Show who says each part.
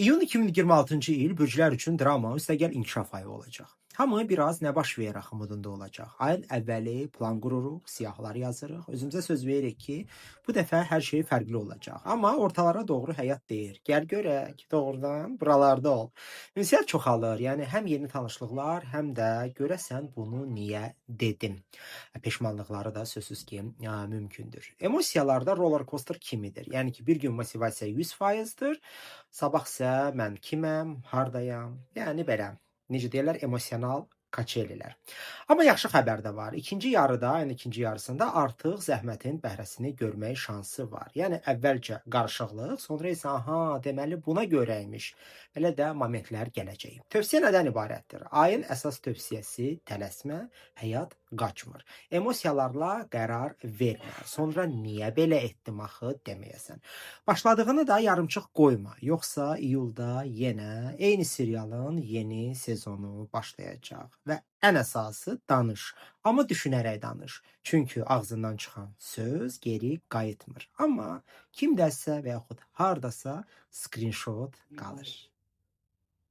Speaker 1: İyun 2026-cı il bürclər üçün drama, üstəgəl inkişaf ayı olacaq. Hamı biraz nə baş verər axımında olacaq. Ayın əvvəli plan qururuq, siyahılar yazırıq. Özümüzə söz veririk ki, bu dəfə hər şey fərqli olacaq. Amma ortalara doğru həyat deyir. Gəl görək, doğrudan buralarda ol. Ünsiyyət çoxalır. Yəni həm yeni tanışlıqlar, həm də görəsən bunu niyə dedim. Peşmanlıqları da sözsüz ki, mümkündür. Emosiyalarda roller coaster kimidir. Yəni ki, bir gün motivasiya 100%-dir, sabah isə mən kiməm, hardayam, yəni belə, necə deyirlər, emosional kaçelilər. Amma yaxşı xəbər də var. İkinci yarıda, yəni ikinci yarısında artıq zəhmətin bəhrəsini görmək şansı var. Yəni əvvəlcə qarışıqlıq, sonra isə aha, deməli buna görəymiş. Belə də momentlər gələcək. Tövsiyə nədən ibarətdir? Ayın əsas tövsiyəsi tələsmə, həyat qaçmır. Emosiyalarla qərar vermə. Sonra niyə belə etdim axı deməyəsən. Başladığını da yarımçıq qoyma. Yoxsa iyulda yenə eyni serialın yeni sezonu başlayacaq və ən əsası danış. Amma düşünərək danış. Çünki ağzından çıxan söz geri qayıtmır. Amma kimdəsə və yaxud hardasa screenshot qalır.